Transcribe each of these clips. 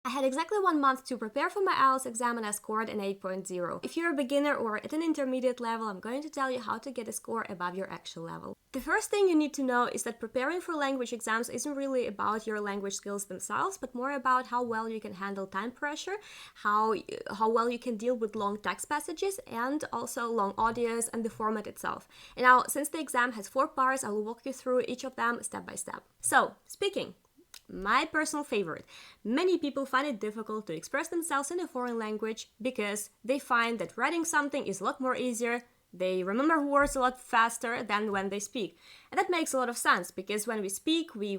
I had exactly 1 month to prepare for my IELTS exam and I scored an 8.0. If you're a beginner or at an intermediate level, I'm going to tell you how to get a score above your actual level. The first thing you need to know is that preparing for language exams isn't really about your language skills themselves, but more about how well you can handle time pressure, how well you can deal with long text passages, and also long audios and the format itself. And now, since the exam has 4 parts, I will walk you through each of them step by step. So, speaking. My personal favorite. Many people find it difficult to express themselves in a foreign language because they find that writing something is a lot more easier. They remember words a lot faster than when they speak. And that makes a lot of sense because when we speak, we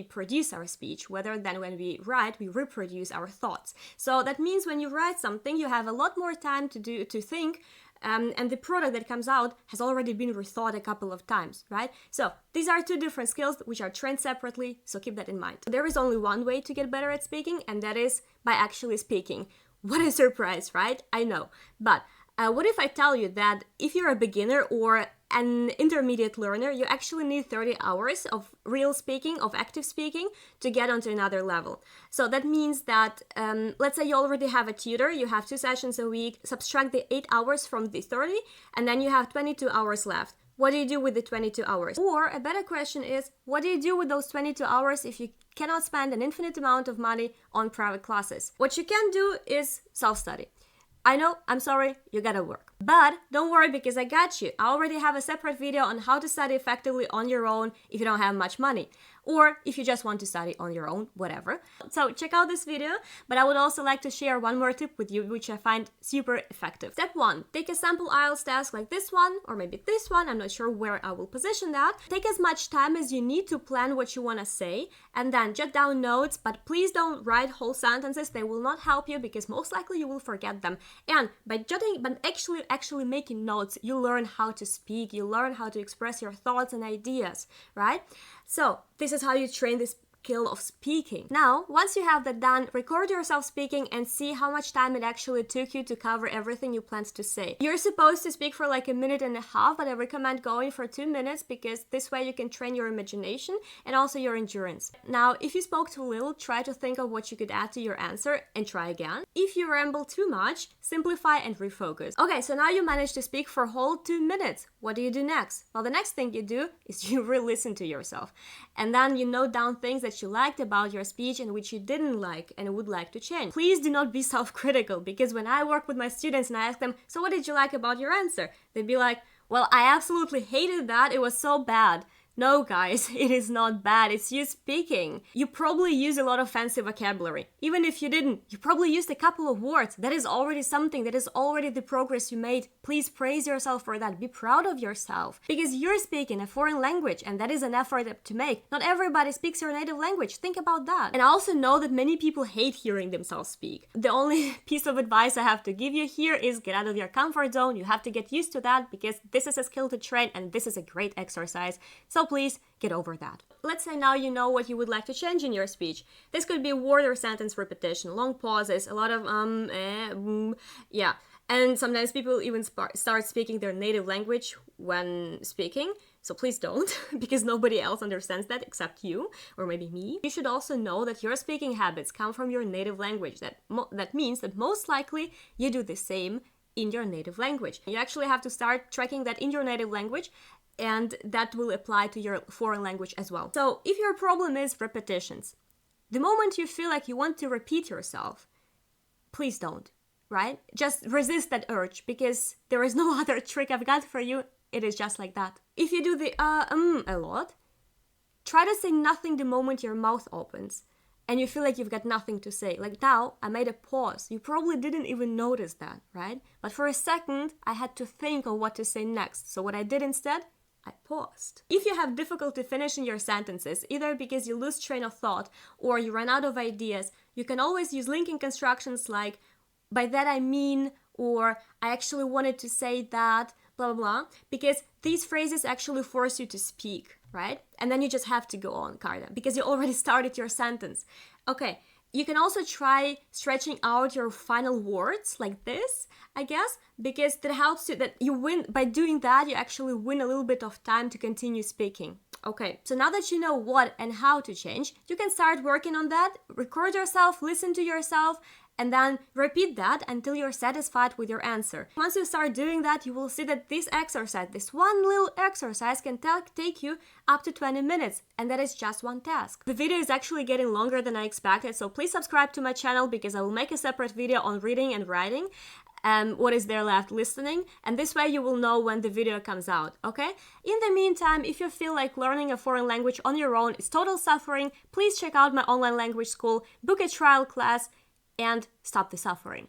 produce our speech, whether than when we write, we reproduce our thoughts. So that means when you write something, you have a lot more time to think, and the product that comes out has already been rethought a couple of times, right? So these are 2 different skills which are trained separately, so keep that in mind. There is only one way to get better at speaking, and that is by actually speaking. What a surprise, right? I know. But what if I tell you that if you're a beginner or an intermediate learner, you actually need 30 hours of real speaking, of active speaking, to get onto another level. So that means that, let's say you already have a tutor, you have 2 sessions a week, subtract the 8 hours from the 30, and then you have 22 hours left. What do you do with the 22 hours? Or a better question is, what do you do with those 22 hours if you cannot spend an infinite amount of money on private classes? What you can do is self-study. I know, I'm sorry, you gotta work. But don't worry because I got you. I already have a separate video on how to study effectively on your own if you don't have much money. Or if you just want to study on your own, whatever. So check out this video, but I would also like to share one more tip with you which I find super effective. Step 1, take a sample IELTS test like this one, or maybe this one, I'm not sure where I will position that. Take as much time as you need to plan what you want to say, and then jot down notes, but please don't write whole sentences, they will not help you because most likely you will forget them. And by jotting, but actually making notes, you learn how to speak, you learn how to express your thoughts and ideas, right? So this is how you train this skill of speaking. Now, once you have that done, record yourself speaking and see how much time it actually took you to cover everything you planned to say. You're supposed to speak for like 1.5 minutes, but I recommend going for 2 minutes because this way you can train your imagination and also your endurance. Now, if you spoke too little, try to think of what you could add to your answer and try again. If you ramble too much, simplify and refocus. Okay, so now you managed to speak for a whole 2 minutes. What do you do next? Well, the next thing you do is you re-listen to yourself. And then you note down things that you liked about your speech and which you didn't like and would like to change. Please do not be self-critical because when I work with my students and I ask them, so what did you like about your answer? They'd be like, well, I absolutely hated that. It was so bad. No, guys, it is not bad. It's you speaking. You probably use a lot of fancy vocabulary. Even if you didn't, you probably used a couple of words. That is already something. That is already the progress you made. Please praise yourself for that. Be proud of yourself. Because you're speaking a foreign language and that is an effort to make. Not everybody speaks your native language. Think about that. And I also know that many people hate hearing themselves speak. The only piece of advice I have to give you here is get out of your comfort zone. You have to get used to that because this is a skill to train and this is a great exercise. So please get over that. Let's say now you know what you would like to change in your speech. This could be word or sentence repetition, long pauses, a lot of yeah. And sometimes people even start speaking their native language when speaking. So please don't, because nobody else understands that except you, or maybe me. You should also know that your speaking habits come from your native language. That means that most likely you do the same in your native language. You actually have to start tracking that in your native language, and that will apply to your foreign language as well. So if your problem is repetitions, the moment you feel like you want to repeat yourself, please don't, right? Just resist that urge because there is no other trick I've got for you. It is just like that. If you do the a lot, try to say nothing the moment your mouth opens and you feel like you've got nothing to say. Like now, I made a pause. You probably didn't even notice that, right? But for a second, I had to think of what to say next. So what I did instead, I paused. If you have difficulty finishing your sentences, either because you lose train of thought or you run out of ideas, you can always use linking constructions like, by that I mean, or I actually wanted to say that, blah, blah, blah, because these phrases actually force you to speak, right? And then you just have to go on, kinda, because you already started your sentence. Okay, you can also try stretching out your final words like this, I guess, because that helps you, that you win, by doing that, you actually win a little bit of time to continue speaking. Okay, so now that you know what and how to change, you can start working on that, record yourself, listen to yourself, and then repeat that until you're satisfied with your answer. Once you start doing that, you will see that this exercise, this one little exercise can take you up to 20 minutes, and that is just one task. The video is actually getting longer than I expected, so please subscribe to my channel because I will make a separate video on reading and writing. What is there left listening, and this way you will know when the video comes out, okay? In the meantime, if you feel like learning a foreign language on your own is total suffering, please check out my online language school, book a trial class, and stop the suffering.